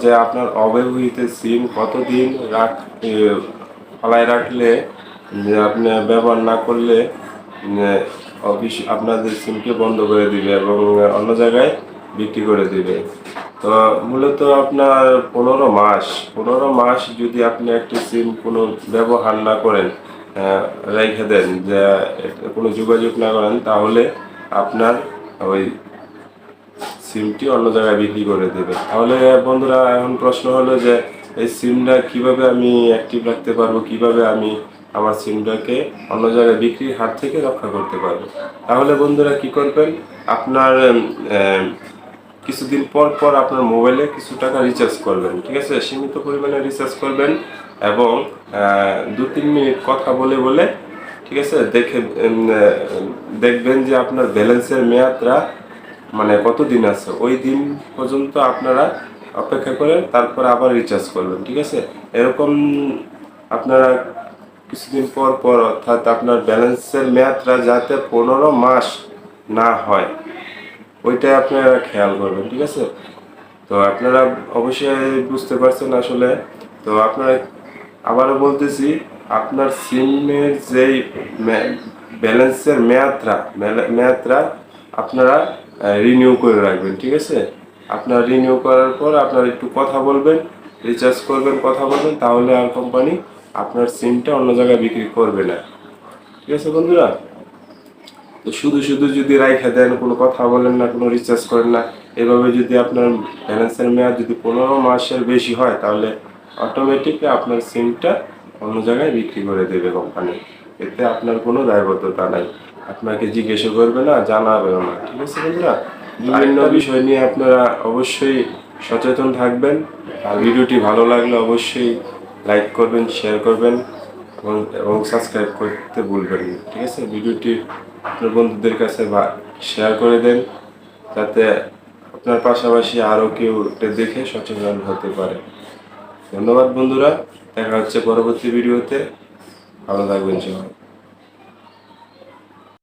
যে আপনার অব্যবহৃত সিম কতদিন ফালায় রাখলে যে আপনি ব্যবহার না করলে অফিস আপনাদের সিমকে বন্ধ করে দিবে এবং অন্য জায়গায় বিক্রি করে দিবে। তো মূলত আপনার 15 মাস যদি আপনি একটি সিম কোনো ব্যবহার না করেন, রেখে দেন, যে কোনো যোগাযোগ না করেন, তাহলে আপনার ওই সিমটি অন্য জায়গায় বিক্রি করে দেবে। তাহলে বন্ধুরা, এখন প্রশ্ন হলো যে এই সিমটা কিভাবে আমি অ্যাক্টিভ রাখতে পারবো, কিভাবে আমি আমার সিমটাকে অন্য জায়গায় বিক্রির হাত থেকে রক্ষা করতে পারবো। তাহলে বন্ধুরা কি করবেন, আপনার কিছুদিন পর পর আপনার মোবাইলে কিছু টাকা রিচার্জ করবেন, ঠিক আছে, সীমিত পরিমাণে রিচার্জ করবেন এবং 2-3 মিনিট কথা বলে বলে, ঠিক আছে, দেখবেন যে আপনার ব্যালেন্সের মেয়াদটা মানে কতদিন আছে, ওই দিন পর্যন্ত আপনারা অপেক্ষা করেন, তারপর আবার রিচার্জ করবেন, ঠিক আছে। এরকম আপনারা কিছুদিন পর পর, অর্থাৎ আপনার ব্যালেন্সের মেয়াদটা যাতে 15 মাস না হয়, ওইটাই আপনারা খেয়াল করবেন, ঠিক আছে। তো আপনারা অবশ্যই বুঝতে পারছেন আসলে। তো আপনারা, আবারও বলতেছি, আপনার সিমের যেই ব্যালেন্সের মেয়াদটা আপনারা রিনিউ করে রাখবেন, ঠিক আছে। আপনার রিনিউ করার পর আপনার একটু কথা বলবেন, রিচার্জ করবেন, কথা বলবেন, তাহলে আর কোম্পানি আপনার সিমটা অন্য জায়গায় বিক্রি করবে না, ঠিক আছে বন্ধুরা। তো শুধু শুধু যদি রাইখা দেন, কোনো কথা বলেন না, কোনো রিচার্জ করেন না, এভাবে যদি আপনার ব্যালেন্সের মেয়াদ যদি 15 মাসের বেশি হয়, তাহলে অটোমেটিকলি আপনার সিমটা অন্য জায়গায় বিক্রি করে দেবে কোম্পানি। এতে আপনার কোনো দায়বদ্ধতা নাই, আপনাকে জিজ্ঞেস করবে না, জানাবেও না, ঠিক আছে বন্ধুরা। বিভিন্ন বিষয় নিয়ে আপনারা অবশ্যই সচেতন থাকবেন। আর ভিডিওটি ভালো লাগলে অবশ্যই লাইক করবেন, শেয়ার করবেন এবং সাবস্ক্রাইব করতে ভুলবেন না, ঠিক আছে। ভিডিওটি আপনার বন্ধুদের কাছে শেয়ার করে দেন, যাতে আপনার পাশাপাশি আরও কেউ এটা দেখে সচেতন হতে পারে। ধন্যবাদ বন্ধুরা, দেখা হচ্ছে পরবর্তী ভিডিওতে। ভালো থাকবেন সবাই।